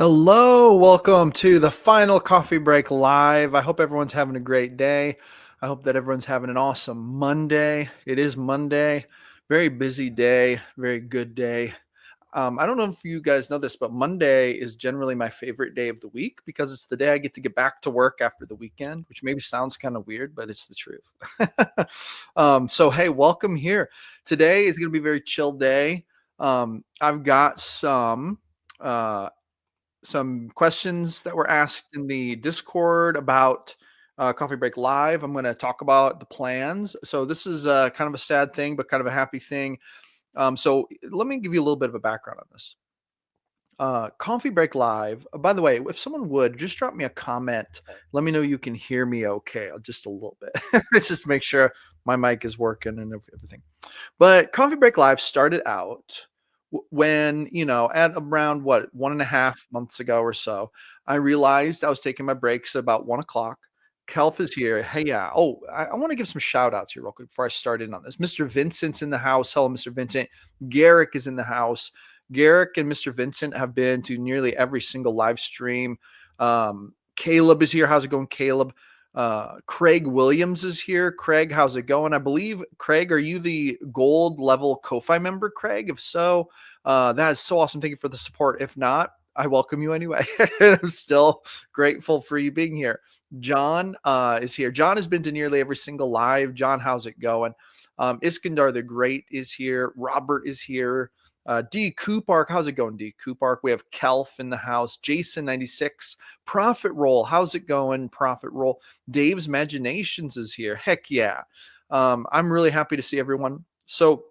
Hello, welcome to the final coffee break live. I hope everyone's having a great day. I hope that everyone's having an awesome Monday. It is Monday, very busy day, very good day. I don't know if you guys know this, but Monday is generally my favorite day of the week because it's the day I get to get back to work after the weekend, which maybe sounds kind of weird, but it's the truth. So, hey, welcome here. Today is going to be a very chill day. I've got uh, some questions that were asked in the Discord about Coffee Break Live. I'm going to talk about the plans. So this is kind of a sad thing, but kind of a happy thing. So let me give you a little bit of a background on this. Coffee Break Live. By the way, if someone would just drop me a comment, let me know you can hear me okay, just a little bit. Let's just make sure my mic is working and everything. But Coffee Break Live started out when, at around 1.5 months ago or so, I realized I was taking my breaks at about 1 o'clock. Kelf is here. Hey, yeah. Oh, I want to give some shout outs here real quick before I start in on this. Mr. Vincent's in the house. Hello, Mr. Vincent. Garrick is in the house. Garrick and Mr. Vincent have been to nearly every single live stream. Caleb is here. How's it going, Caleb? Craig Williams is here. Craig, how's it going? I believe, Craig, are you the gold level Ko-Fi member, Craig? If so, that is so awesome. Thank you for the support. If not, I welcome you anyway. I'm still grateful for you being here. John is here. John has been to nearly every single live. John, how's it going? Iskandar the Great is here. Robert is here. D. Coopark, how's it going, D. Coopark? We have Kelf in the house. Jason96. Profit Roll, how's it going? Profit Roll. Dave's Imaginations is here. Heck yeah. I'm really happy to see everyone. So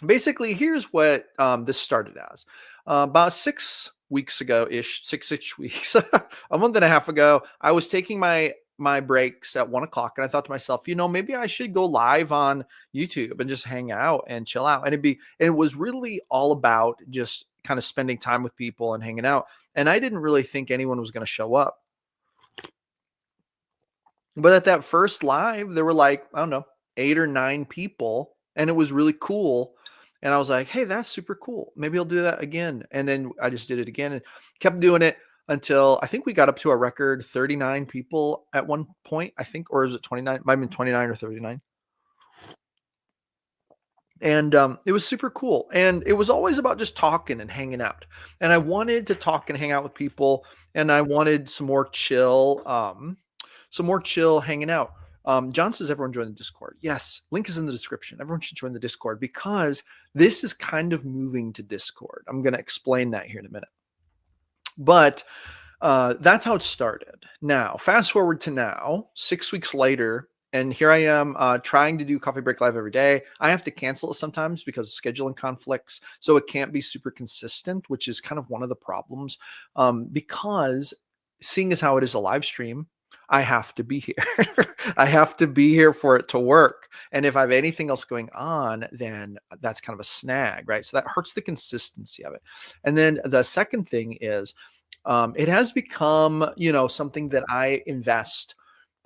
basically, here's what this started as. About 6 weeks ago ish, 6 weeks, a month and a half ago, I was taking my breaks at 1 o'clock, and I thought to myself, maybe I should go live on YouTube and just hang out and chill out. And it was really all about just kind of spending time with people and hanging out. And I didn't really think anyone was going to show up. But at that first live, there were like, I don't know, 8 or 9 people, and it was really cool. And I was like, hey, that's super cool. Maybe I'll do that again. And then I just did it again and kept doing it until I think we got up to a record 39 people at one point, I think, or is it 29? Might have been 29 or 39. And it was super cool. And it was always about just talking and hanging out. And I wanted to talk and hang out with people. And I wanted some more chill hanging out. John says everyone join the Discord. Yes, link is in the description. Everyone should join the Discord because this is kind of moving to Discord. I'm going to explain that here in a minute. But that's how it started. Now, fast forward to now, 6 weeks later, and here I am trying to do Coffee Break Live every day. I have to cancel it sometimes because of scheduling conflicts. So it can't be super consistent, which is kind of one of the problems. Because seeing as how it is a live stream, I have to be here. I have to be here for it to work. And if I have anything else going on, then that's kind of a snag, right? So that hurts the consistency of it. And then the second thing is it has become, something that I invest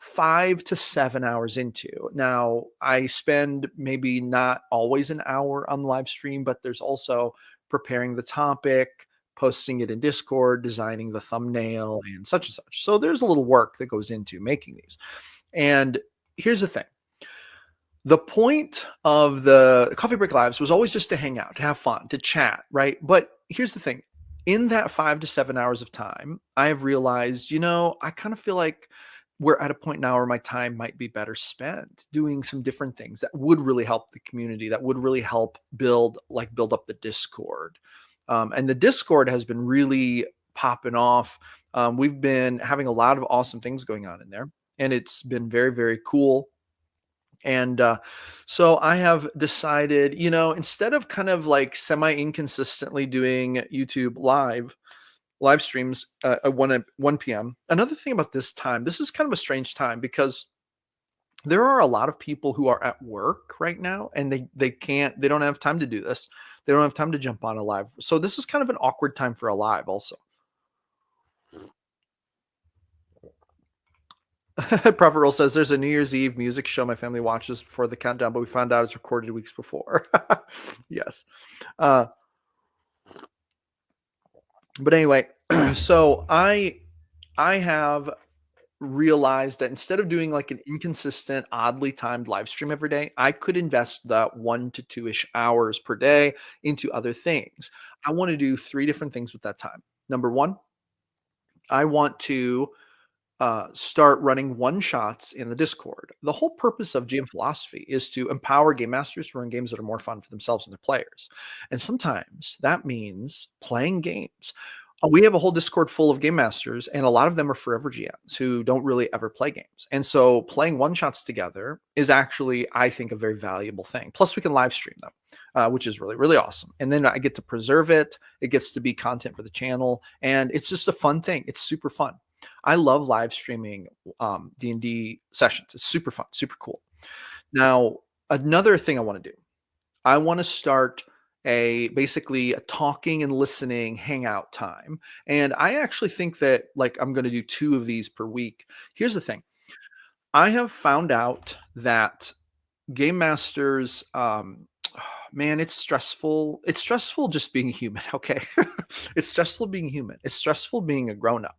5 to 7 hours into. Now, I spend maybe not always an hour on the live stream, but there's also preparing the topic, posting it in Discord, designing the thumbnail, and such and such. So there's a little work that goes into making these. And here's the thing. The point of the Coffee Break Lives was always just to hang out, to have fun, to chat, right? But here's the thing. In that 5 to 7 hours of time, I have realized, I kind of feel like we're at a point now where my time might be better spent doing some different things that would really help the community, that would really help build up the Discord. And the Discord has been really popping off. We've been having a lot of awesome things going on in there, and it's been very, very cool. And so I have decided, instead of kind of like semi inconsistently doing YouTube live streams at 1 p.m. Another thing about this time, this is kind of a strange time because there are a lot of people who are at work right now and they don't have time to do this. They don't have time to jump on a live. So this is kind of an awkward time for a live also. Prophet Roll says there's a New Year's Eve music show my family watches before the countdown, but we found out it's recorded weeks before. Yes. But anyway, So I have realized that instead of doing like an inconsistent, oddly timed live stream every day, I could invest that 1 to 2-ish hours per day into other things. I want to do three different things with that time. Number one, I want to start running one shots in the Discord. The whole purpose of GM philosophy is to empower game masters to run games that are more fun for themselves and their players. And sometimes that means playing games. We have a whole Discord full of game masters, and a lot of them are forever GMs who don't really ever play games. And so playing one shots together is actually, I think, a very valuable thing. Plus, we can live stream them, which is really, really awesome. And then I get to preserve it. It gets to be content for the channel, and it's just a fun thing. It's super fun. I love live streaming D&D sessions. It's super fun, super cool. Now, another thing I want to do, I want to start basically a talking and listening hangout time. And I actually think that like I'm going to do 2 of these per week. Here's the thing. I have found out that game masters man, it's stressful. It's stressful just being human, okay? It's stressful being human. It's stressful being a grown up.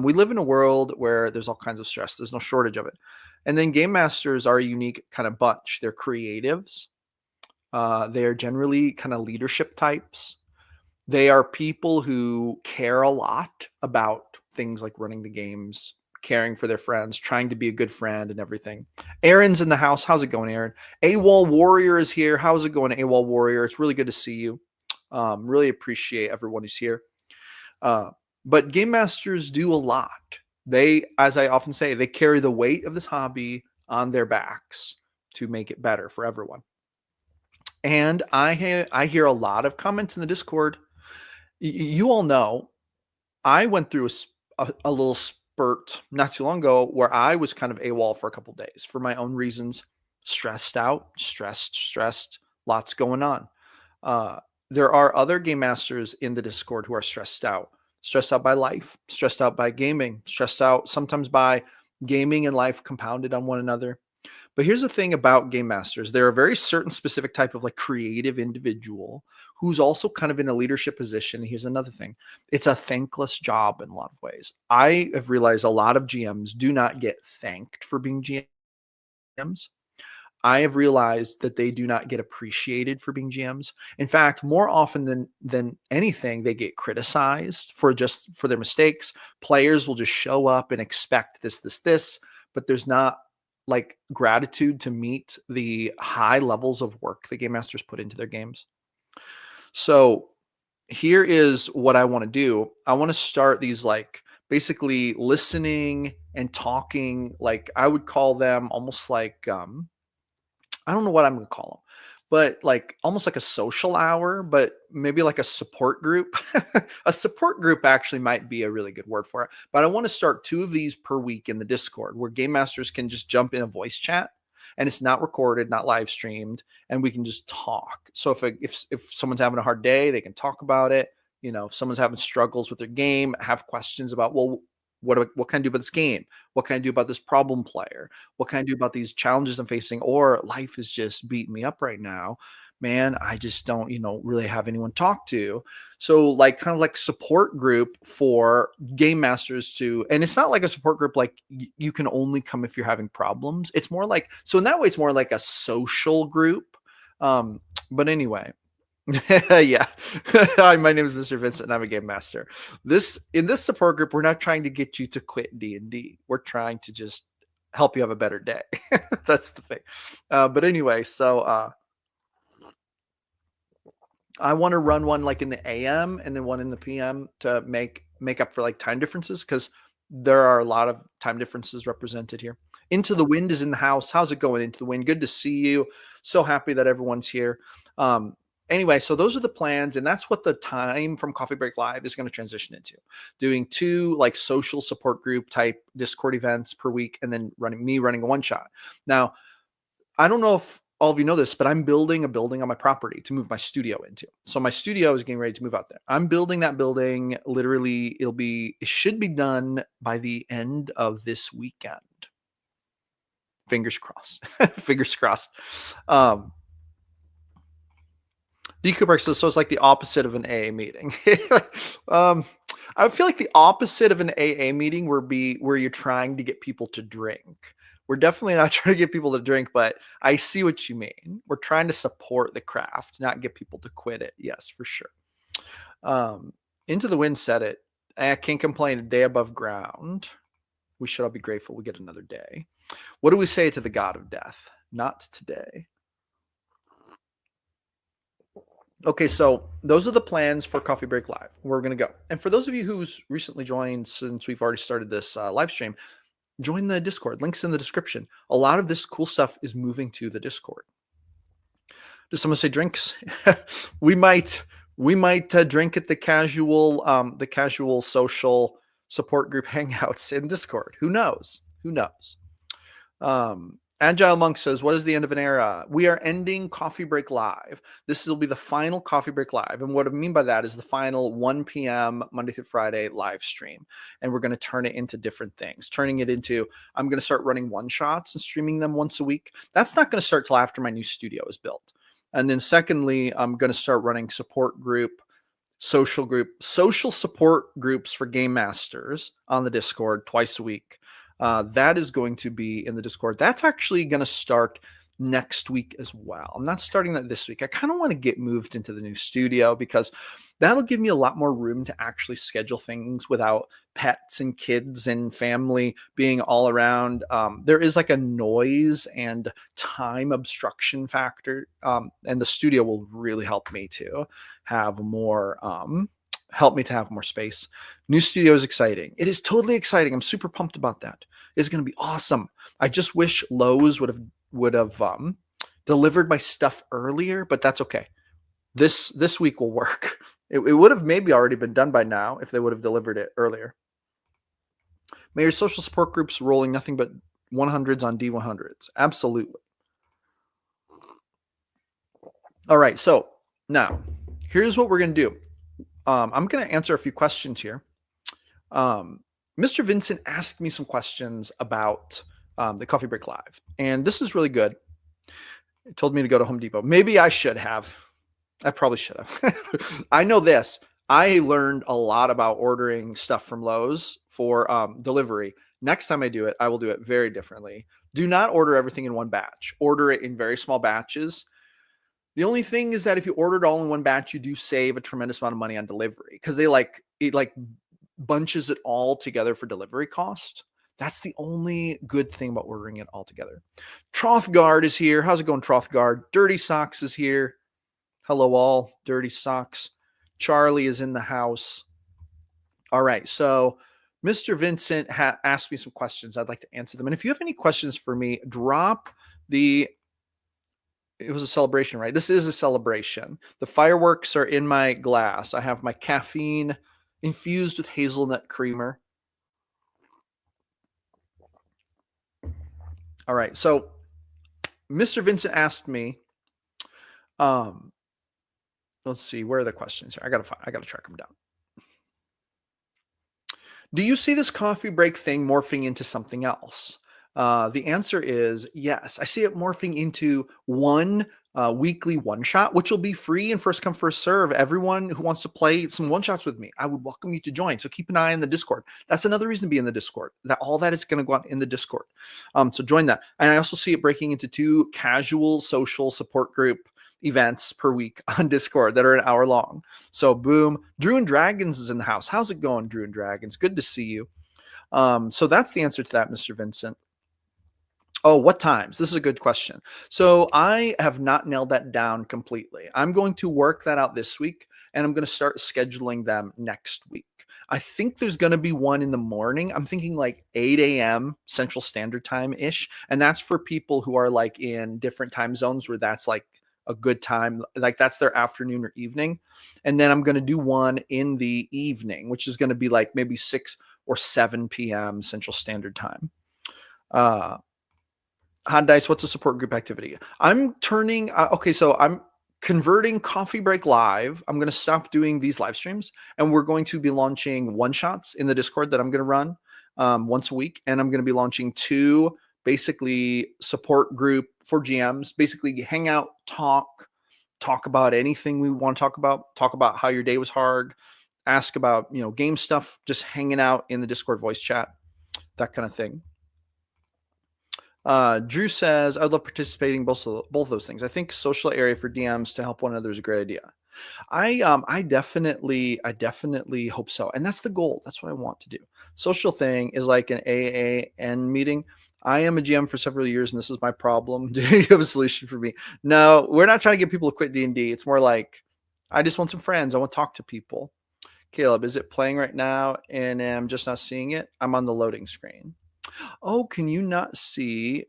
We live in a world where there's all kinds of stress. There's no shortage of it. And then game masters are a unique kind of bunch. They're creatives. They're generally kind of leadership types. They are people who care a lot about things like running the games, caring for their friends, trying to be a good friend and everything. Aaron's in the house. How's it going, Aaron? AWOL Warrior is here. How's it going, AWOL Warrior? It's really good to see you. Really appreciate everyone who's here. But game masters do a lot. They, as I often say, they carry the weight of this hobby on their backs to make it better for everyone. And I hear a lot of comments in the Discord. You all know I went through a little spurt not too long ago where I was kind of AWOL for a couple days for my own reasons, stressed out, stressed, lots going on. There are other game masters in the Discord who are stressed out by life, stressed out by gaming, stressed out sometimes by gaming and life compounded on one another. But here's the thing about game masters. They're a very certain specific type of like creative individual who's also kind of in a leadership position. Here's another thing. It's a thankless job in a lot of ways. I have realized a lot of GMs do not get thanked for being GMs. I have realized that they do not get appreciated for being GMs. In fact, more often than anything, they get criticized for their mistakes. Players will just show up and expect this, but there's not like gratitude to meet the high levels of work the game masters put into their games. So here is what I want to do. I want to start these like basically listening and talking, like I would call them almost like I don't know what I'm going to call them, but like almost like a social hour, but maybe like a support group. A support group actually might be a really good word for it. But I want to start 2 of these per week in the Discord where game masters can just jump in a voice chat and it's not recorded, not live streamed, and we can just talk. So if someone's having a hard day, they can talk about it. You know, if someone's having struggles with their game, have questions about, well, what can I do about this game? What can I do about this problem player? What can I do about these challenges I'm facing? Or life is just beating me up right now. Man, I just don't, really have anyone to talk to. So like kind of like support group for game masters and it's not like a support group like you can only come if you're having problems. It's more like, so in that way, it's more like a social group. But anyway, yeah. Hi, my name is Mr. Vincent and I'm a game master. In this support group, we're not trying to get you to quit D&D. We're trying to just help you have a better day. That's the thing. But anyway, so I want to run one like in the AM and then one in the PM to make up for like time differences because there are a lot of time differences represented here. Into the Wind is in the house. How's it going, Into the Wind? Good to see you. So happy that everyone's here. Anyway, so those are the plans, and that's what the time from Coffee Break Live is going to transition into. Doing 2 like social support group type Discord events per week, and then running a one shot. Now, I don't know if all of you know this, but I'm building a building on my property to move my studio into. So my studio is getting ready to move out there. I'm building that building. Literally, it should be done by the end of this weekend. Fingers crossed. Fingers crossed. D. Cooper says, so it's like the opposite of an AA meeting. I feel like the opposite of an AA meeting where you're trying to get people to drink. We're definitely not trying to get people to drink, but I see what you mean. We're trying to support the craft, not get people to quit it. Yes, for sure. Into the Wind said it. I can't complain. A day above ground. We should all be grateful we get another day. What do we say to the God of death? Not today. Okay, so those are the plans for Coffee Break Live. We're going to go. And for those of you who's recently joined since we've already started this live stream, join the Discord. Links in the description. A lot of this cool stuff is moving to the Discord. Does someone say drinks? we might drink at the casual social support group hangouts in Discord. Who knows? Agile Monk says, what is the end of an era? We are ending Coffee Break Live. This will be the final Coffee Break Live. And what I mean by that is the final 1 p.m. Monday through Friday live stream. And we're going to turn it into different things. I'm going to start running one-shots and streaming them once a week. That's not going to start till after my new studio is built. And then secondly, I'm going to start running social support groups for game masters on the Discord twice a week. That is going to be in the Discord. That's actually going to start next week as well. I'm not starting that this week. I kind of want to get moved into the new studio because that'll give me a lot more room to actually schedule things without pets and kids and family being all around. There is like a noise and time obstruction factor, and the studio will really help me to have more space. New studio is exciting. It is totally exciting. I'm super pumped about that. It's going to be awesome. I just wish Lowe's would have delivered my stuff earlier, but that's okay. This week will work. It would have maybe already been done by now if they would have delivered it earlier. May your social support groups rolling nothing but 100s on D100s. Absolutely. All right. So now here's what we're going to do. I'm going to answer a few questions here. Mr. Vincent asked me some questions about the Coffee Break Live, and this is really good. He told me to go to Home Depot. Maybe I should have. I probably should have. I know this. I learned a lot about ordering stuff from Lowe's for delivery. Next time I do it, I will do it very differently. Do not order everything in one batch. Order it in very small batches. The only thing is that if you order it all in one batch, you do save a tremendous amount of money on delivery because it bunches it all together for delivery cost. That's the only good thing about ordering it all together. Trothgard is here. How's it going, Trothgard? Dirty Socks is here. Hello, all. Dirty Socks. Charlie is in the house. All right. So Mr. Vincent asked me some questions. I'd like to answer them. And if you have any questions for me, it was a celebration, right? This is a celebration. The fireworks are in my glass. I have my caffeine infused with hazelnut creamer. All right. So Mr. Vincent asked me, let's see, where are the questions here? I gotta track them down. Do you see this coffee break thing morphing into something else? The answer is yes. I see it morphing into one weekly one shot, which will be free and first come, first serve. Everyone who wants to play some one shots with me, I would welcome you to join. So keep an eye on the Discord. That's another reason to be in the Discord. All that is going to go out in the Discord. So join that. And I also see it breaking into 2 casual social support group events per week on Discord that are an hour long. So boom, Drew and Dragons is in the house. How's it going, Drew and Dragons? Good to see you. So that's the answer to that, Mr. Vincent. Oh, what times? This is a good question. So I have not nailed that down completely. I'm going to work that out this week, and I'm going to start scheduling them next week. I think there's going to be one in the morning. I'm thinking like 8 a.m. Central Standard Time-ish, and that's for people who are like in different time zones where that's like a good time, like that's their afternoon or evening. And then I'm going to do one in the evening, which is going to be like maybe 6 or 7 p.m. Central Standard Time. Hot Dice, what's a support group activity? I'm converting Coffee Break Live. I'm going to stop doing these live streams, and we're going to be launching one shots in the Discord that I'm going to run once a week. And I'm going to be launching 2 basically support group for GMs, basically hang out, talk about anything we want to talk about how your day was hard, ask about, game stuff, just hanging out in the Discord voice chat, that kind of thing. Drew says, I would love participating both those things. I think social area for DMs to help one another is a great idea. I definitely hope so. And that's the goal. That's what I want to do. Social thing is like an AAN meeting. I am a GM for several years, and this is my problem. Do you have a solution for me? No, we're not trying to get people to quit D&D. It's more like, I just want some friends. I want to talk to people. Caleb, is it playing right now? And I'm just not seeing it. I'm on the loading screen. Oh, can you not see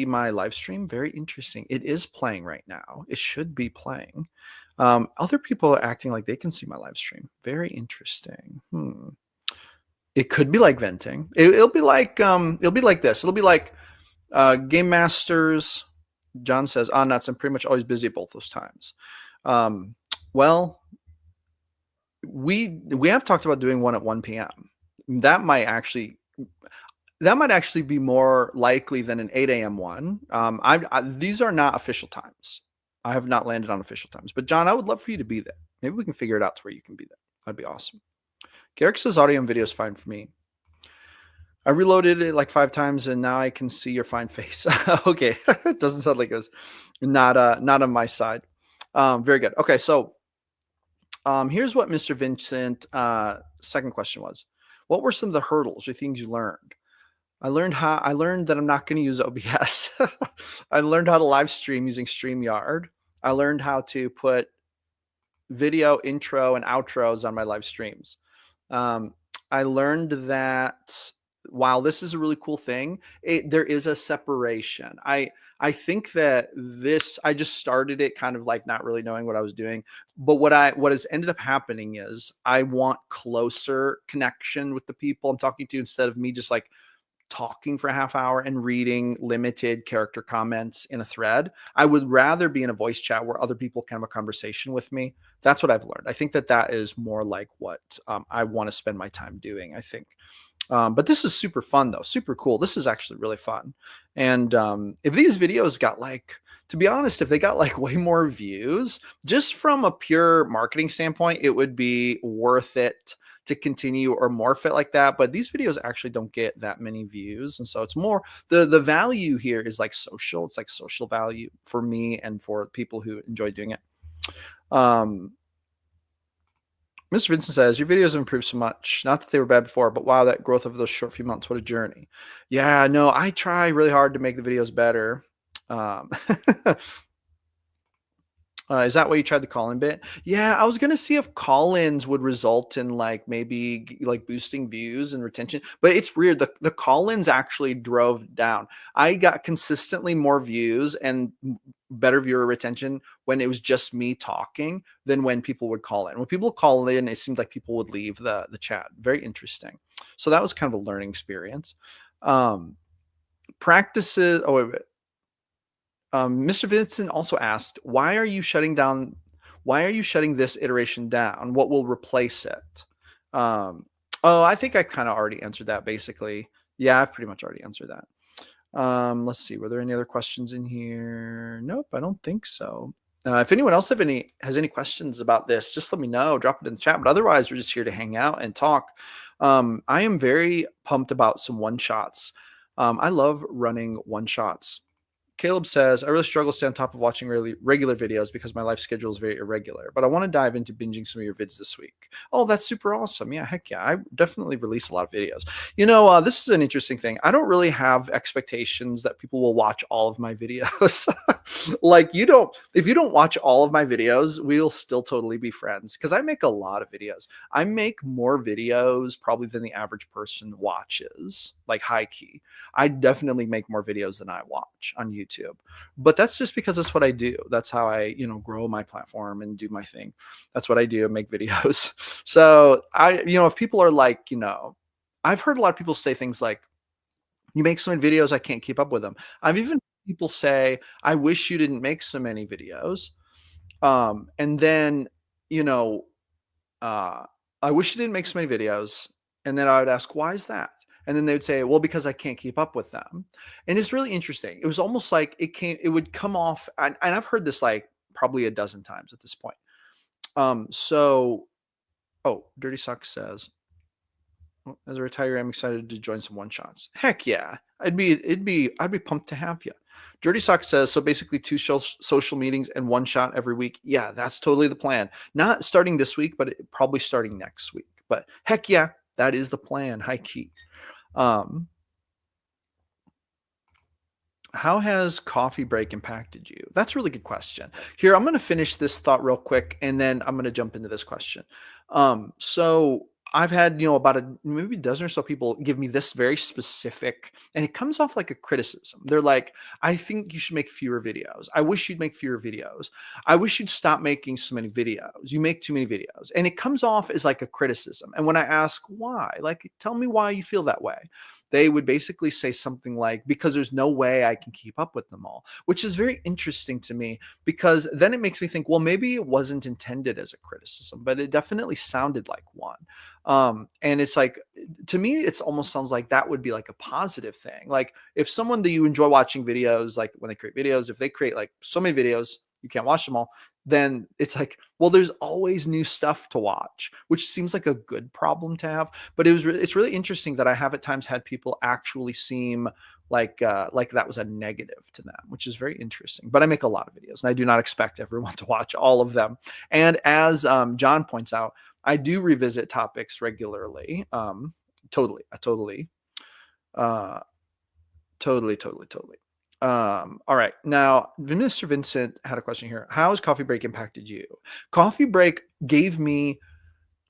my live stream? Very interesting. It is playing right now. It should be playing. Other people are acting like they can see my live stream. Very interesting. It could be like venting. It'll be like this. It'll be like Game Masters. John says, nuts. I'm pretty much always busy at both those times. Well, we have talked about doing one at 1 p.m. That might actually be more likely than an 8 a.m. one. These are not official times. I have not landed on official times. But John, I would love for you to be there. Maybe we can figure it out to where you can be there. That'd be awesome. Garrick says audio and video is fine for me. I reloaded it like 5 times and now I can see your fine face. Okay. It doesn't sound like it was not on my side. Very good. Okay. So here's what Mr. Vincent second question was. What were some of the hurdles or things you learned? I learned that I'm not going to use OBS. I learned how to live stream using StreamYard. I learned how to put video intro and outros on my live streams. I learned that while this is a really cool thing, there is a separation. I think that I just started it kind of like not really knowing what I was doing. But what has ended up happening is I want closer connection with the people I'm talking to instead of me just like talking for a half hour and reading limited character comments in a thread. I would rather be in a voice chat where other people can have a conversation with me. That's what I've learned. I think that is more like what I want to spend my time doing, I think. But this is super fun though. Super cool. This is actually really fun. And if these videos got to be honest, if they got like way more views, just from a pure marketing standpoint, it would be worth it to continue or morph it like that. But these videos actually don't get that many views. And so it's more the value here is like social. It's like social value for me and for people who enjoy doing it. Mr. Vincent says, your videos have improved so much. Not that they were bad before, but wow, that growth over those short few months, what a journey. Yeah, no, I try really hard to make the videos better. Is that why you tried the call-in bit? Yeah, I was gonna see if call-ins would result in like maybe like boosting views and retention, but it's weird. The call-ins actually drove down. I got consistently more views and better viewer retention when it was just me talking than when people would call in. When people call in, it seemed like people would leave the chat. Very interesting. So that was kind of a learning experience. Practices. Oh wait. Mr. Vincent also asked, why are you shutting this iteration down? What will replace it? I think I kind of already answered that basically. Yeah, I've pretty much already answered that. Let's see. Were there any other questions in here? Nope, I don't think so. If anyone else has any questions about this, just let me know. Drop it in the chat. But otherwise, we're just here to hang out and talk. I am very pumped about some one-shots. I love running one-shots. Caleb says, I really struggle to stay on top of watching regular videos because my life schedule is very irregular, but I want to dive into binging some of your vids this week. Oh, that's super awesome. Yeah, heck yeah. I definitely release a lot of videos. This is an interesting thing. I don't really have expectations that people will watch all of my videos. Like if you don't watch all of my videos, we'll still totally be friends because I make a lot of videos. I make more videos probably than the average person watches, like high key. I definitely make more videos than I watch on YouTube. But that's just because that's what I do. That's how I, grow my platform and do my thing. That's what I do, make videos. So if people are like, I've heard a lot of people say things like, you make so many videos, I can't keep up with them. I've even heard people say, I wish you didn't make so many videos. And then, I wish you didn't make so many videos. And then I would ask, why is that? And then they would say, well, because I can't keep up with them. And it's really interesting. It was almost like it would come off. And I've heard this like probably a dozen times at this point. So, oh, Dirty Sock says, "Well, as a retiree, I'm excited to join some one shots. Heck yeah. I'd be pumped to have you. Dirty Sock says, so basically social meetings and one shot every week. Yeah, that's totally the plan. Not starting this week, but probably starting next week. But heck yeah, that is the plan. High key. Um, how has coffee break impacted you? That's a really good question. Here, I'm going to finish this thought real quick, and then I'm going to jump into this question. So I've had, about maybe a dozen or so people give me this very specific, and it comes off like a criticism. They're like, I think you should make fewer videos. I wish you'd make fewer videos. I wish you'd stop making so many videos. You make too many videos. And it comes off as like a criticism. And when I ask why, like, tell me why you feel that way, they would basically say something like, because there's no way I can keep up with them all, which is very interesting to me, because then it makes me think, well, maybe it wasn't intended as a criticism, but it definitely sounded like one. And it's like, to me, it's almost sounds like that would be like a positive thing. Like if someone that you enjoy watching videos, like when they create videos, if they create like so many videos, you can't watch them all, then it's like, well, there's always new stuff to watch, which seems like a good problem to have. But it's really interesting that I have at times had people actually seem like that was a negative to them, which is very interesting. But I make a lot of videos, and I do not expect everyone to watch all of them. And as John points out, I do revisit topics regularly. Totally, uh, totally. All right. Now, Mr. Vincent had a question here. How has Coffee Break impacted you? Coffee Break gave me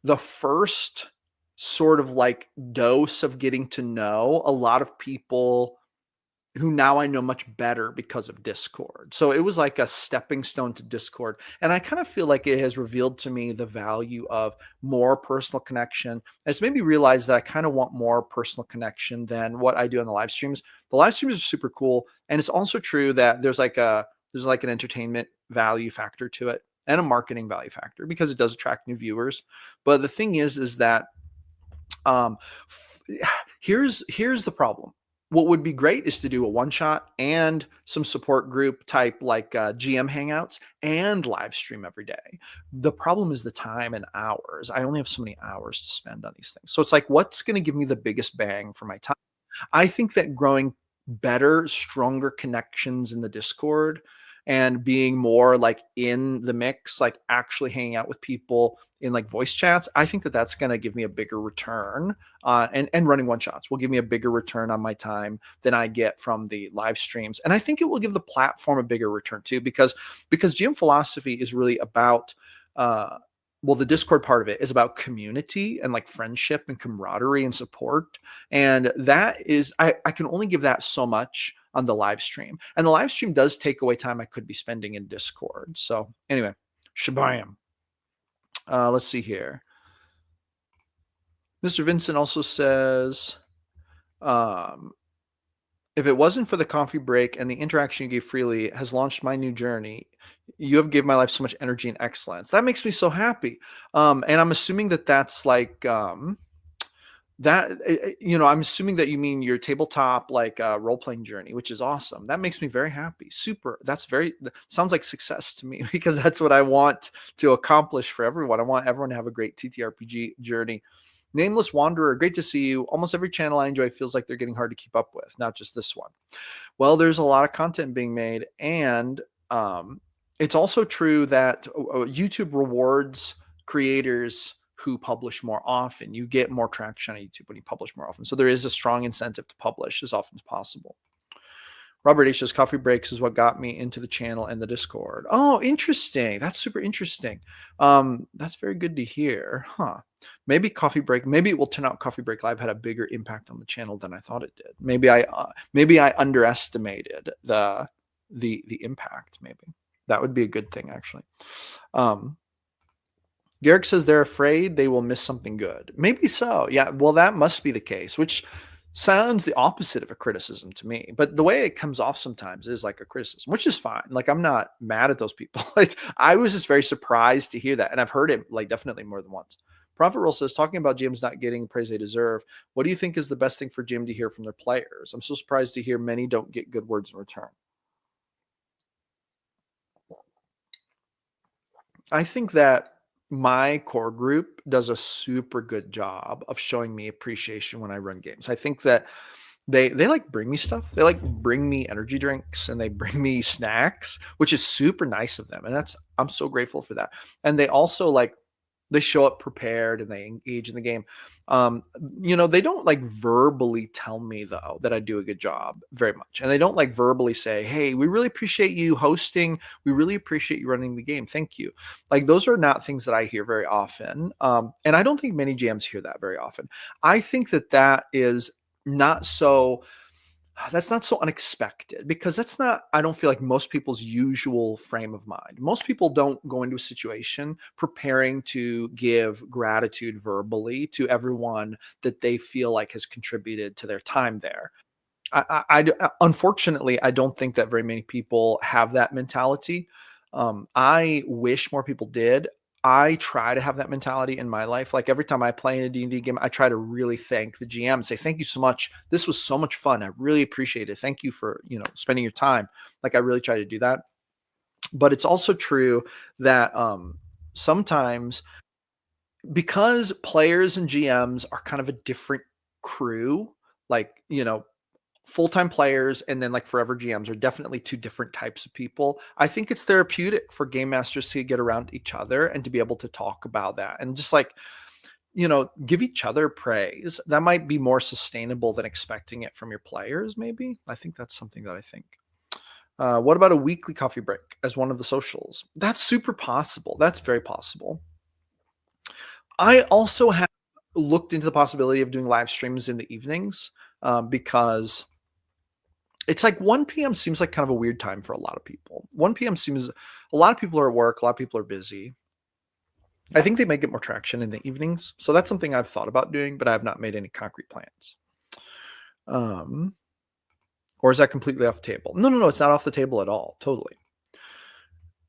the first sort of like dose of getting to know a lot of people who now I know much better because of Discord. So it was like a stepping stone to Discord. And I kind of feel like it has revealed to me the value of more personal connection. And it's made me realize that I kind of want more personal connection than what I do on the live streams. The live streams are super cool. And it's also true that there's like an entertainment value factor to it and a marketing value factor because it does attract new viewers. But the thing is that um, here's the problem. What would be great is to do a one shot and some support group type like GM hangouts and live stream every day. The problem is the time and hours. I only have so many hours to spend on these things. So it's like, what's going to give me the biggest bang for my time? I think that growing better, stronger connections in the Discord and being more like in the mix, like actually hanging out with people in like voice chats, I think that that's going to give me a bigger return. And running one shots will give me a bigger return on my time than I get from the live streams. And I think it will give the platform a bigger return too, because GM philosophy is really about well, the Discord part of it is about community and like friendship and camaraderie and support. And that is, I can only give that so much on the live stream. And the live stream does take away time I could be spending in Discord. So anyway, shabam. Let's see here. Mr. Vincent also says, if it wasn't for the coffee break and the interaction you gave freely has launched my new journey, you have given my life so much energy and excellence. That makes me so happy. And I'm assuming that that's like I'm assuming that you mean your tabletop like role-playing journey, which is awesome. That makes me very happy. Super. Sounds like success to me because that's what I want to accomplish for everyone. I want everyone to have a great TTRPG journey. Nameless Wanderer, great to see you. Almost every channel I enjoy feels like they're getting hard to keep up with, not just this one. Well, there's a lot of content being made, and it's also true that YouTube rewards creators who publish more often. You get more traction on YouTube when you publish more often. So there is a strong incentive to publish as often as possible. Robert H. says coffee breaks is what got me into the channel and the Discord. Oh, interesting. That's super interesting. That's very good to hear. Huh. Maybe it will turn out Coffee Break Live had a bigger impact on the channel than I thought it did. Maybe I underestimated the impact. Maybe that would be a good thing, actually. Garrick says they're afraid they will miss something good. Maybe so. Yeah. Well, that must be the case, which sounds the opposite of a criticism to me. But the way it comes off sometimes is like a criticism, which is fine. Like I'm not mad at those people. I was just very surprised to hear that. And I've heard it like definitely more than once. Prophet Roll says, talking about GMs not getting the praise they deserve, what do you think is the best thing for GM to hear from their players? I'm so surprised to hear many don't get good words in return. I think that my core group does a super good job of showing me appreciation when I run games. I think that they like bring me stuff. They like bring me energy drinks and they bring me snacks, which is super nice of them. And I'm so grateful for that. And they also like they show up prepared and they engage in the game. Um, they don't like verbally tell me though that I do a good job very much. And they don't like verbally say, "Hey, we really appreciate you hosting. We really appreciate you running the game. Thank you." Like those are not things that I hear very often. And I don't think many GMs hear that very often. I think that that is not so that's not so unexpected because that's not, I don't feel like most people's usual frame of mind. Most people don't go into a situation preparing to give gratitude verbally to everyone that they feel like has contributed to their time there. Unfortunately, I don't think that very many people have that mentality. I wish more people did. I try to have that mentality in my life. Like every time I play in a D&D game, I try to really thank the GM, say, "Thank you so much. This was so much fun. I really appreciate it. Thank you for, spending your time." Like I really try to do that. But it's also true that sometimes because players and GMs are kind of a different crew, like, full-time players and then like forever GMs are definitely two different types of people. I think it's therapeutic for game masters to get around each other and to be able to talk about that and just like, give each other praise. That might be more sustainable than expecting it from your players, maybe. I think that's something that I think. What about a weekly coffee break as one of the socials? That's super possible. That's very possible. I also have looked into the possibility of doing live streams in the evenings because it's like 1 p.m. seems like kind of a weird time for a lot of people. 1 p.m. seems a lot of people are at work, a lot of people are busy. I think they may get more traction in the evenings. So that's something I've thought about doing, but I have not made any concrete plans. Or is that completely off the table? No, it's not off the table at all. Totally.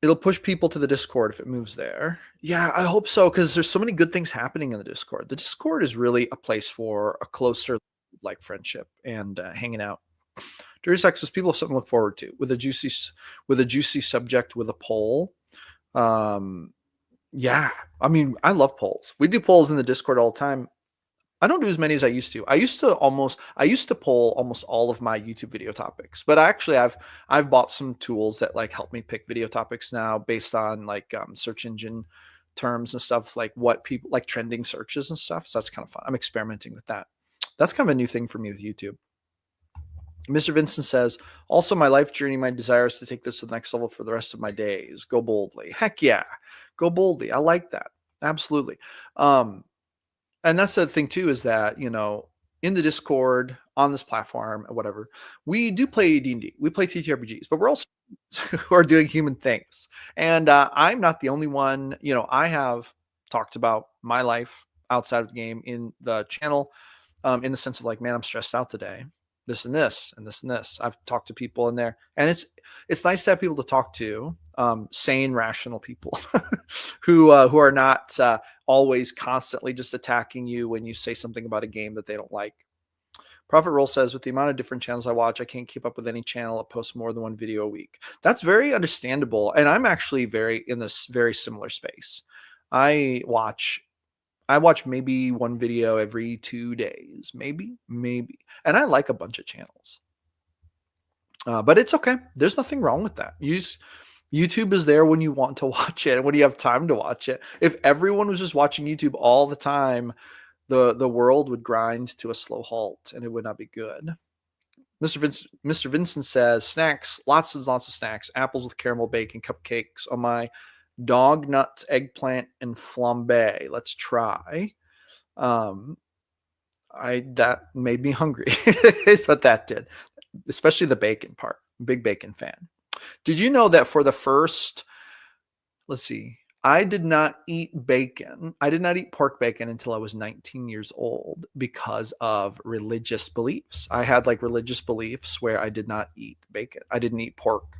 It'll push people to the Discord if it moves there. Yeah, I hope so, because there's so many good things happening in the Discord. The Discord is really a place for a closer like friendship and hanging out. Deus Ex says people have something to look forward to with a juicy subject with a poll. Yeah, I mean, I love polls. We do polls in the Discord all the time. I don't do as many as I used to. I used to poll almost all of my YouTube video topics, but actually I've bought some tools that like help me pick video topics now based on like search engine terms and stuff, like what people like trending searches and stuff. So that's kind of fun. I'm experimenting with that. That's kind of a new thing for me with YouTube. Mr. Vincent says, also my life journey, my desire is to take this to the next level for the rest of my days. Go boldly. Heck yeah. Go boldly. I like that. Absolutely. And that's the thing too, is that, in the Discord, on this platform, or whatever, we do play D&D. We play TTRPGs, but we're also who are doing human things. And I'm not the only one. I have talked about my life outside of the game in the channel, in the sense of like, man, I'm stressed out today. This and this and this and this. I've talked to people in there, and it's nice to have people to talk to, sane, rational people who are not always constantly just attacking you when you say something about a game that they don't like. Prophet Roll says, with the amount of different channels I watch, I can't keep up with any channel that posts more than one video a week. That's very understandable, and I'm actually in this very similar space. I watch maybe one video every 2 days, maybe. And I like a bunch of channels. But it's okay. There's nothing wrong with that. YouTube is there when you want to watch it and when you have time to watch it. If everyone was just watching YouTube all the time, the world would grind to a slow halt and it would not be good. Mr. Vincent says, snacks, lots and lots of snacks, apples with caramel bacon, cupcakes on my dog nuts, eggplant, and flambe. Let's try. That made me hungry. Is what that did, especially the bacon part. Big bacon fan. Did you know that for the first, let's see, I did not eat bacon. I did not eat pork bacon until I was 19 years old because of religious beliefs. I had like religious beliefs where I did not eat bacon. I didn't eat pork.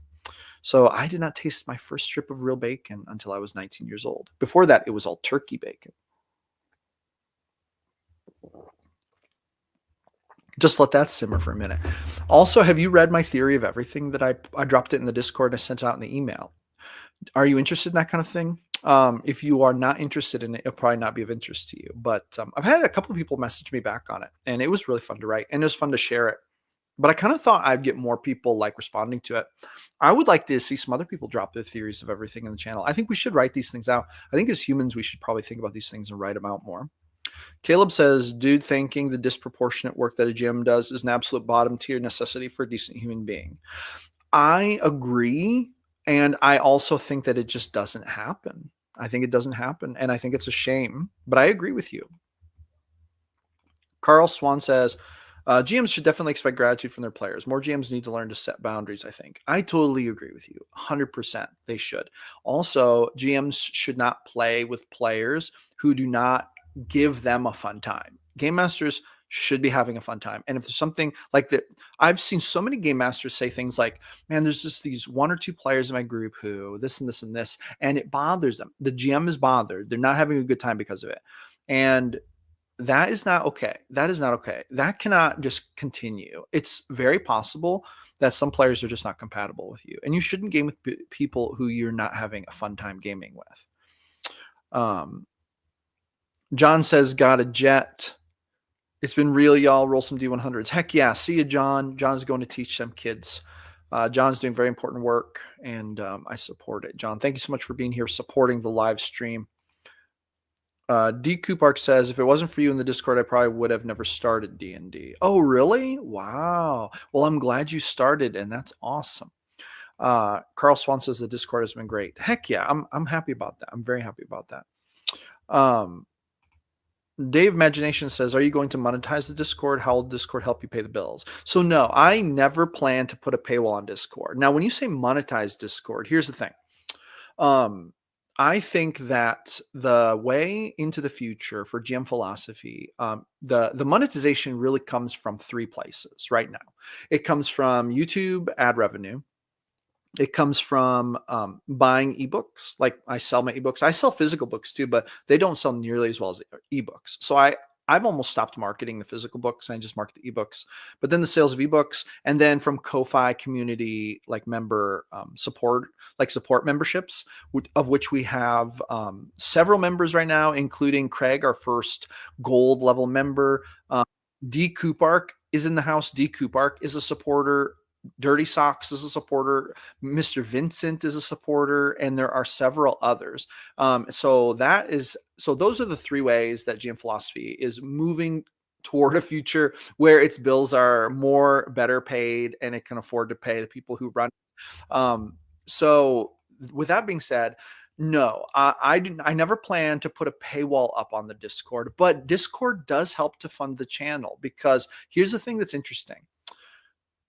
So I did not taste my first strip of real bacon until I was 19 years old. Before that, it was all turkey bacon. Just let that simmer for a minute. Also, have you read my theory of everything that I dropped it in the Discord and I sent out in the email? Are you interested in that kind of thing? If you are not interested in it, it'll probably not be of interest to you. But I've had a couple of people message me back on it, and it was really fun to write, and it was fun to share it. But I kind of thought I'd get more people like responding to it. I would like to see some other people drop their theories of everything in the channel. I think we should write these things out. I think as humans, we should probably think about these things and write them out more. Caleb says, dude thinking the disproportionate work that a GM does is an absolute bottom tier necessity for a decent human being. I agree. And I also think that it just doesn't happen. I think it doesn't happen. And I think it's a shame. But I agree with you. Carl Swan says, GMs should definitely expect gratitude from their players. More GMs need to learn to set boundaries, I think. I totally agree with you. 100% they should. Also, GMs should not play with players who do not give them a fun time. Game masters should be having a fun time. And if there's something like that, I've seen so many game masters say things like, man, there's just these one or two players in my group who this and this and this, and it bothers them. The GM is bothered. They're not having a good time because of it. And that is not okay. That is not okay. That cannot just continue. It's very possible that some players are just not compatible with you, and you shouldn't game with people who you're not having a fun time gaming with. John says, got a jet. It's been real, y'all. Roll some D100s. Heck yeah. See you, John. John's going to teach some kids. John's doing very important work, and I support it. John, thank you so much for being here, supporting the live stream. D. Coupark says, if it wasn't for you in the Discord, I probably would have never started D&D. Oh, really? Wow. Well, I'm glad you started, and that's awesome. Carl Swan says the Discord has been great. Heck yeah, I'm happy about that. I'm very happy about that. Dave Imagination says, are you going to monetize the Discord? How will Discord help you pay the bills? So no, I never plan to put a paywall on Discord. Now, when you say monetize Discord, here's the thing. I think that the way into the future for GM philosophy, the monetization really comes from three places right now. It comes from YouTube ad revenue. It comes from buying ebooks. Like I sell my ebooks. I sell physical books too, but they don't sell nearly as well as ebooks. So I've almost stopped marketing the physical books. I just market the ebooks. But then the sales of ebooks, and then from Ko-Fi community like member support memberships, of which we have several members right now, including Craig, our first gold level member. D. Coupark is in the house. D. Coupark is a supporter. Dirty Socks is a supporter. Mr. Vincent is a supporter, and there are several others. So those are the three ways that GM philosophy is moving toward a future where its bills are better paid, and it can afford to pay the people who run. So with that being said, no, I never plan to put a paywall up on the Discord, but Discord does help to fund the channel, because here's the thing that's interesting.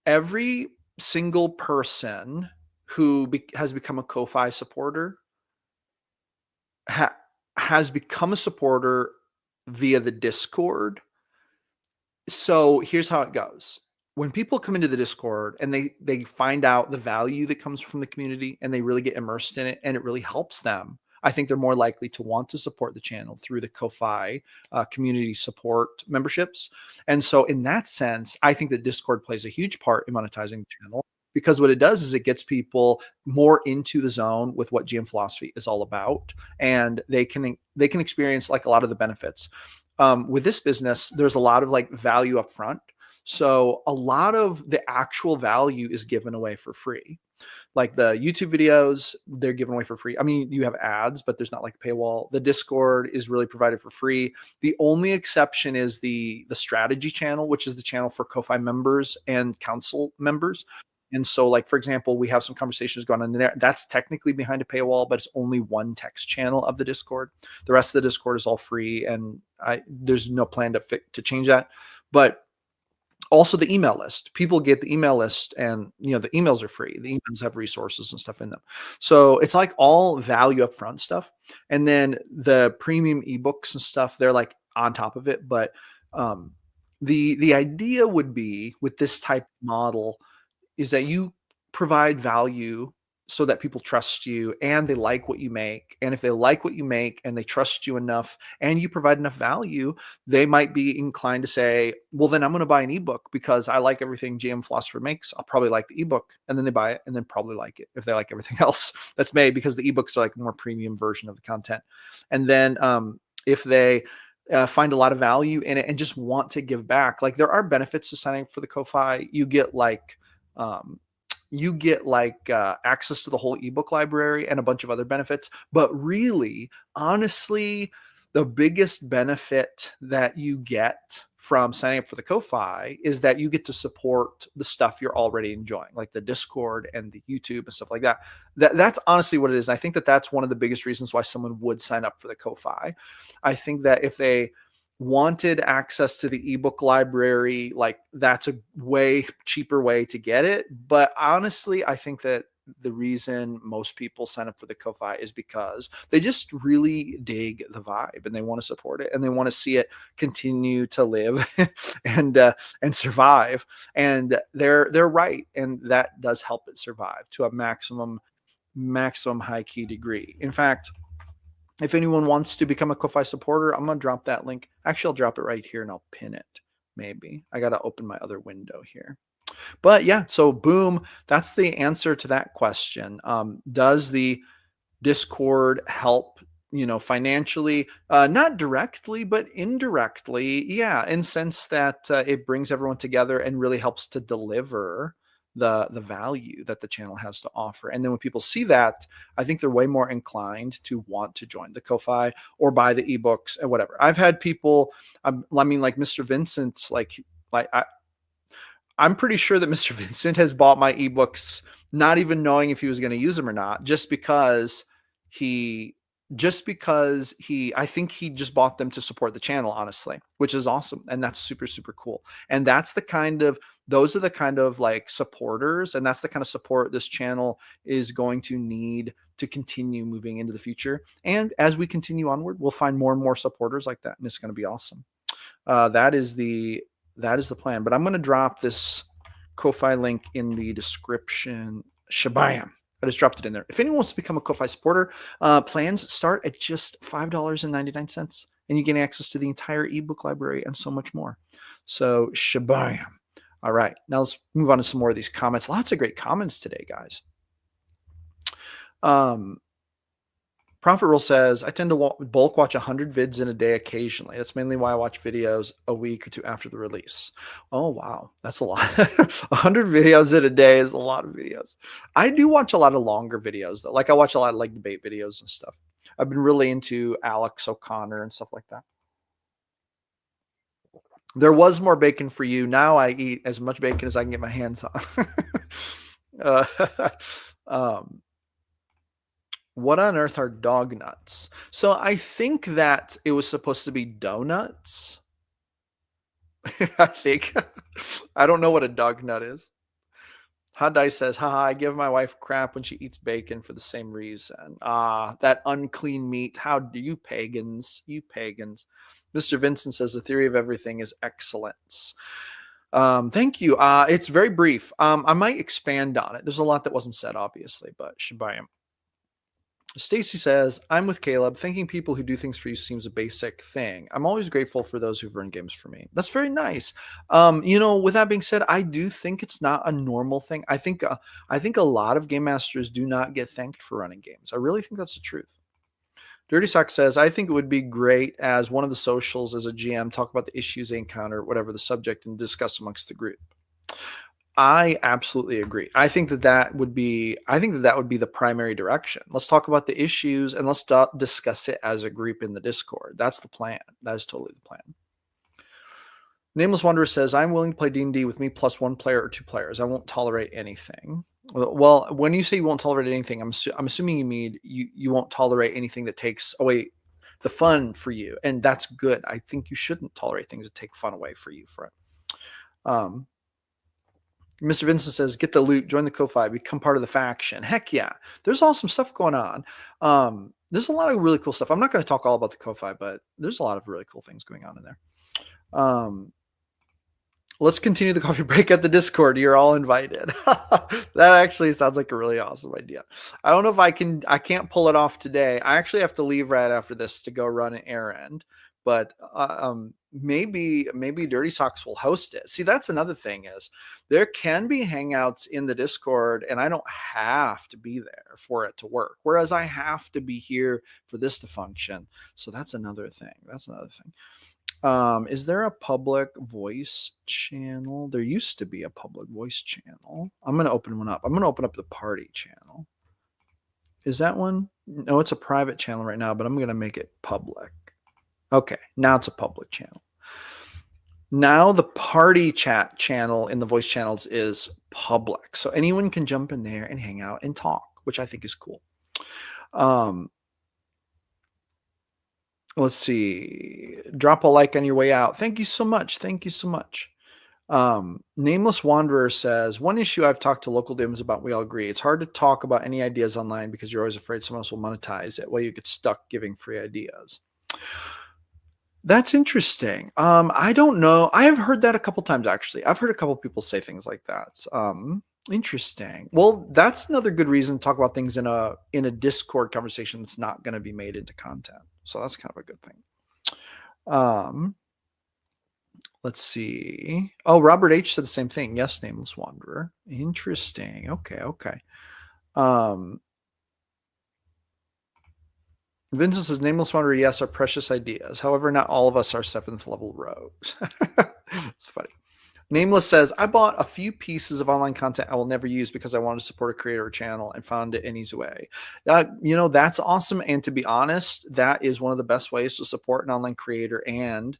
Every single person who has become a Ko-Fi supporter has become a supporter via the Discord. So here's how it goes. When people come into the Discord and they find out the value that comes from the community, and they really get immersed in it, and it really helps them, I think they're more likely to want to support the channel through the Ko-Fi community support memberships. And so in that sense, I think that Discord plays a huge part in monetizing the channel, because what it does is it gets people more into the zone with what GM philosophy is all about, and they can experience like a lot of the benefits. With this business, there's a lot of like value up front. So a lot of the actual value is given away for free. Like the YouTube videos, they're given away for free. I mean, you have ads, but there's not like a paywall. The Discord is really provided for free. The only exception is the strategy channel, which is the channel for Ko-Fi members and council members. And so, like, for example, we have some conversations going on in there. That's technically behind a paywall, but it's only one text channel of the Discord. The rest of the Discord is all free, and there's no plan to change that. But also the email list, people get the email list, and the emails are free. The emails have resources and stuff in them. So it's like all value upfront stuff. And then the premium ebooks and stuff, they're like on top of it. But the idea would be with this type of model is that you provide value so that people trust you and they like what you make. And if they like what you make and they trust you enough and you provide enough value, they might be inclined to say, well, then I'm going to buy an ebook because I like everything GM Philosopher makes. I'll probably like the ebook. And then they buy it and then probably like it if they like everything else that's made, because the ebooks are like a more premium version of the content. And then if they find a lot of value in it and just want to give back, like there are benefits to signing up for the Ko-Fi. You get like access to the whole ebook library and a bunch of other benefits. But really, honestly, the biggest benefit that you get from signing up for the Ko-Fi is that you get to support the stuff you're already enjoying, like the Discord and the YouTube and stuff like that. That's honestly what it is. I think that that's one of the biggest reasons why someone would sign up for the Ko-Fi. I think that if they wanted access to the ebook library, like that's a way cheaper way to get it. But honestly, I think that the reason most people sign up for the Ko-Fi is because they just really dig the vibe and they want to support it and they want to see it continue to live and survive. And they're right, and that does help it survive to a maximum high key degree. In fact, if anyone wants to become a Ko-Fi supporter, I'm going to drop that link. Actually, I'll drop it right here and I'll pin it. Maybe I got to open my other window here. But yeah, so boom, that's the answer to that question. Does the Discord help, financially? Not directly, but indirectly. Yeah, in sense that it brings everyone together and really helps to deliver the value that the channel has to offer. And then when people see that, I think they're way more inclined to want to join the Ko-Fi or buy the ebooks and whatever. I've had people, like Mr. Vincent, I'm pretty sure that Mr. Vincent has bought my ebooks not even knowing if he was going to use them or not, just because I think he just bought them to support the channel, honestly, which is awesome. And that's super, super cool. And those are the kind of like supporters, and that's the kind of support this channel is going to need to continue moving into the future. And as we continue onward, we'll find more and more supporters like that, and it's going to be awesome. That is the plan. But I'm going to drop this Ko-Fi link in the description. Shabam. I just dropped it in there. If anyone wants to become a Ko-Fi supporter, plans start at just $5.99, and you gain access to the entire ebook library and so much more. So shabam. All right, now let's move on to some more of these comments. Lots of great comments today, guys. Profit Rule says, I tend to bulk watch 100 vids in a day occasionally. That's mainly why I watch videos a week or two after the release. Oh, wow. That's a lot. 100 videos in a day is a lot of videos. I do watch a lot of longer videos, though. Like I watch a lot of like debate videos and stuff. I've been really into Alex O'Connor and stuff like that. There was more bacon for you. Now I eat as much bacon as I can get my hands on. What on earth are dog nuts? So I think that it was supposed to be donuts. I think. I don't know what a dog nut is. Hot Dice says, haha, I give my wife crap when she eats bacon for the same reason. That unclean meat. How do you pagans? You pagans. Mr. Vincent says the theory of everything is excellence. Thank you. It's very brief. I might expand on it. There's a lot that wasn't said, obviously, but Shabayam. Stacy says, I'm with Caleb. Thanking people who do things for you seems a basic thing. I'm always grateful for those who've run games for me. That's very nice. With that being said, I do think it's not a normal thing. I think a lot of game masters do not get thanked for running games. I really think that's the truth. Dirty Sock says, I think it would be great as one of the socials as a GM, talk about the issues they encounter, whatever the subject, and discuss amongst the group. I absolutely agree. I think that would be the primary direction. Let's talk about the issues and let's discuss it as a group in the Discord. That's the plan. That is totally the plan. Nameless Wanderer says, I'm willing to play D&D with me plus one player or two players. I won't tolerate anything. Well, when you say you won't tolerate anything, I'm assuming you mean you won't tolerate anything that takes away the fun for you. And that's good. I think you shouldn't tolerate things that take fun away for you, friend. Mr. Vincent says, get the loot, join the Ko-Fi, become part of the faction. Heck yeah. There's awesome stuff going on. There's a lot of really cool stuff. I'm not going to talk all about the Ko-Fi, but there's a lot of really cool things going on in there. Let's continue the coffee break at the Discord. You're all invited. That actually sounds like a really awesome idea. I don't know if I can't pull it off today. I actually have to leave right after this to go run an errand, but maybe Dirty Socks will host it. See, that's another thing is there can be hangouts in the Discord and I don't have to be there for it to work. Whereas I have to be here for this to function. So that's another thing. Is there a public voice channel? There used to be a public voice channel. I'm going to open one up. I'm going to open up the party channel. Is that one? No, it's a private channel right now, but I'm going to make it public. Okay, now it's a public channel. Now the party chat channel in the voice channels is public. So anyone can jump in there and hang out and talk, which I think is cool. Let's see. Drop a like on your way out. Thank you so much. Nameless Wanderer says, one issue I've talked to local DIMs about, we all agree. It's hard to talk about any ideas online because you're always afraid someone else will monetize it while you get stuck giving free ideas. That's interesting. I don't know. I have heard that a couple times, actually. I've heard a couple people say things like that. Interesting. Well, that's another good reason to talk about things in a Discord conversation that's not going to be made into content. So that's kind of a good thing. Let's see. Oh, Robert H said the same thing. Yes, Nameless Wanderer. Interesting. Okay. Vincent says, Nameless Wanderer, yes, are precious ideas. However, not all of us are 7th level rogues. It's funny. Nameless says, I bought a few pieces of online content I will never use because I wanted to support a creator or channel and found it an easy way. That's awesome. And to be honest, that is one of the best ways to support an online creator. And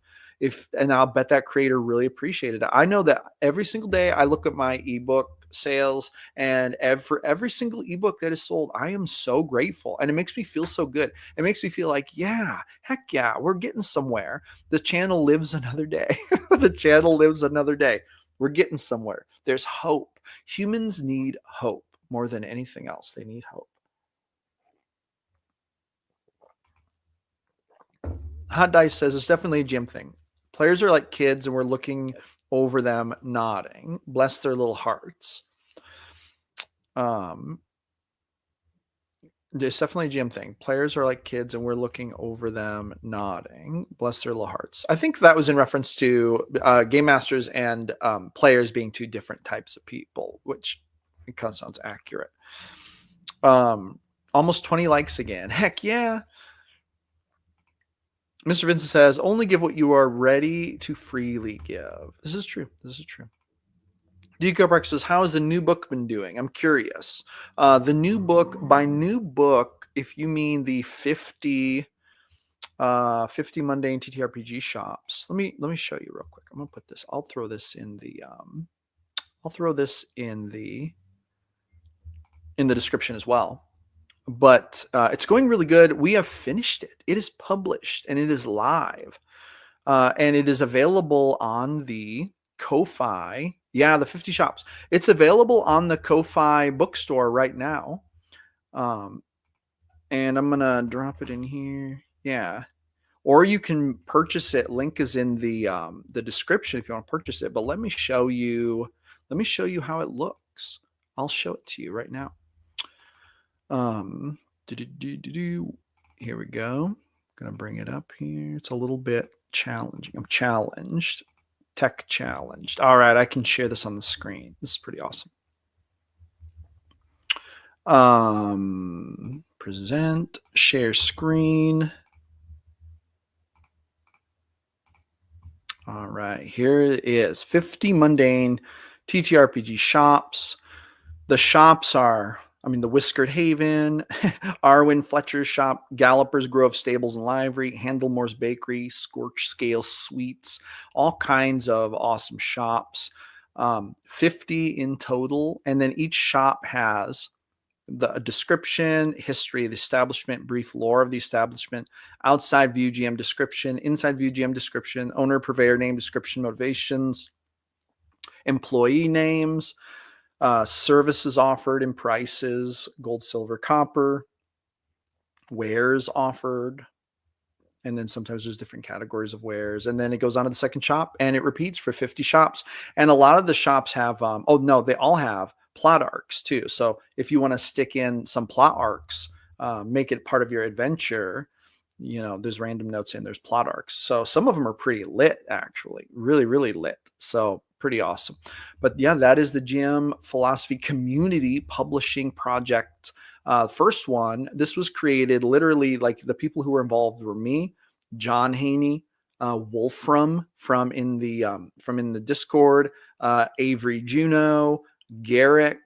I'll bet that creator really appreciated it. I know that every single day I look at my ebook sales, and every single ebook that is sold, I am so grateful. And it makes me feel so good. It makes me feel like, heck yeah, we're getting somewhere. The channel lives another day. The channel lives another day. We're getting somewhere. There's hope. Humans need hope more than anything else. They need hope. Hot Dice says it's definitely a gym thing. Players are like kids and we're looking over them nodding. Bless their little hearts. It's definitely a gym thing. Players are like kids and we're looking over them nodding. Bless their little hearts. I think that was in reference to game masters and players being two different types of people, which it kind of sounds accurate. Almost 20 likes again. Heck yeah. Mr. Vincent says, only give what you are ready to freely give. This is true. Deco says, how has the new book been doing? I'm curious. The new book, by new book, if you mean the 50 mundane TTRPG shops. Let me show you real quick. I'm gonna put this. I'll throw this in the description as well. But it's going really good. We have finished it. It is published and it is live. And it is available on the Ko-Fi. Yeah, the 50 shops. It's available on the Ko-Fi bookstore right now. And I'm going to drop it in here. Yeah. Or you can purchase it. Link is in the description if you want to purchase it. But let me show you how it looks. I'll show it to you right now. Here we go. I'm gonna bring it up here. It's a little bit challenging. I'm challenged. Tech challenged. All right, I can share this on the screen. This is pretty awesome. Present, share screen. All right, here it is. 50 mundane TTRPG shops. The shops are, the Whiskered Haven, Arwen Fletcher's shop, Galloper's Grove Stables and Livery, Handlemore's Bakery, Scorch Scale Sweets, all kinds of awesome shops. 50 in total. And then each shop has the description, history of the establishment, brief lore of the establishment, outside view GM description, inside view GM description, owner, purveyor name, description, motivations, employee names, services offered and prices, gold, silver, copper, wares offered, And then sometimes there's different categories of wares. And then it goes on to the second shop and it repeats for 50 shops. And a lot of the shops have, oh no, they all have plot arcs too. So if you want to stick in some plot arcs, make it part of your adventure, there's random notes in, there's plot arcs. So some of them are pretty lit, actually, really, really lit. So pretty awesome. But yeah, that is the GM Philosophy Community Publishing Project. First one, this was created literally, like the people who were involved were me, John Haney, Wolfram from in the Discord, Avery Juno, Garrick,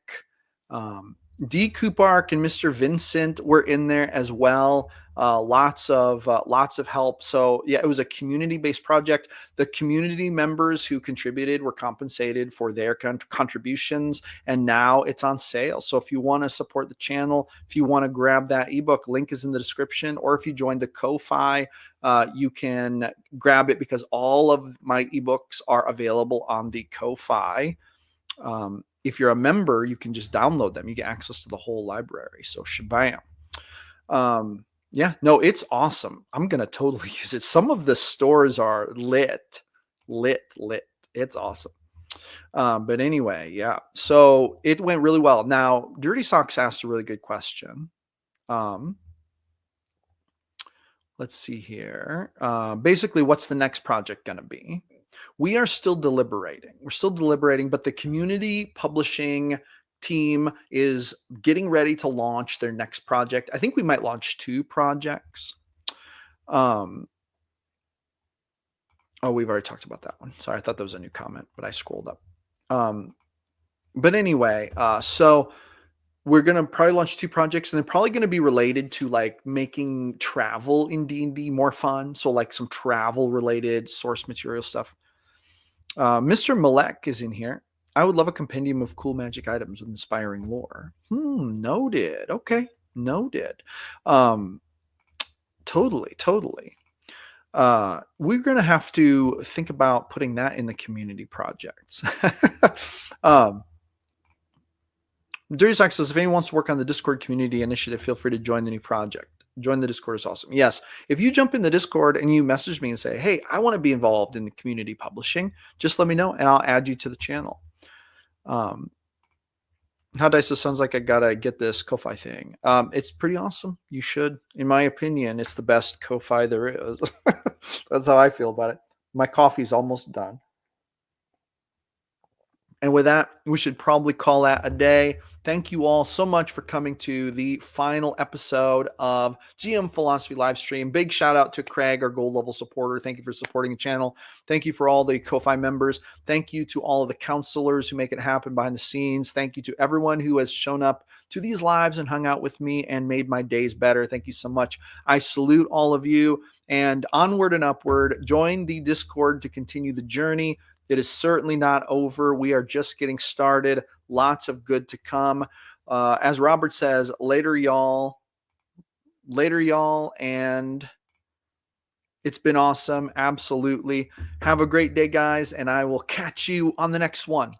D. Coupark and Mr. Vincent were in there as well. Lots of help. So yeah, it was a community-based project. The community members who contributed were compensated for their contributions, and now it's on sale. So if you want to support the channel, if you want to grab that ebook, link is in the description, or if you join the Ko-Fi, you can grab it because all of my ebooks are available on the Ko-Fi. If you're a member, you can just download them. You get access to the whole library. So shabam. Yeah, no, it's awesome. I'm going to totally use it. Some of the stores are lit. It's awesome. But anyway, yeah. So it went really well. Now, Dirty Socks asked a really good question. Let's see here. Basically, what's the next project going to be? We are still deliberating. We're still deliberating, but the community publishing team is getting ready to launch their next project. I think we might launch 2 projects. Oh, we've already talked about that one. Sorry, I thought that was a new comment, but I scrolled up. But anyway, so we're going to probably launch 2 projects, and they're probably going to be related to like making travel in D&D more fun. So like some travel related source material stuff. Mr. Malek is in here. I would love a compendium of cool magic items with inspiring lore. Noted. Okay. Noted. Totally. We're going to have to think about putting that in the community projects. Dirty Sock says, if anyone wants to work on the Discord community initiative, feel free to join the new project. Join the Discord is awesome. Yes. If you jump in the Discord and you message me and say, hey, I want to be involved in the community publishing, just let me know and I'll add you to the channel. How Dice, it sounds like I got to get this Ko-Fi thing. It's pretty awesome. You should. In my opinion, it's the best Ko-Fi there is. That's how I feel about it. My coffee's almost done. And with that, we should probably call that a day. Thank you all so much for coming to the final episode of GM Philosophy Livestream. Big shout out to Craig, our gold level supporter. Thank you for supporting the channel. Thank you for all the Ko-Fi members. Thank you to all of the counselors who make it happen behind the scenes. Thank you to everyone who has shown up to these lives and hung out with me and made my days better. Thank you so much. I salute all of you, and onward and upward. Join the Discord to continue the journey. It is certainly not over. We are just getting started. Lots of good to come. As Robert says, later, y'all. Later, y'all. And it's been awesome. Absolutely. Have a great day, guys. And I will catch you on the next one.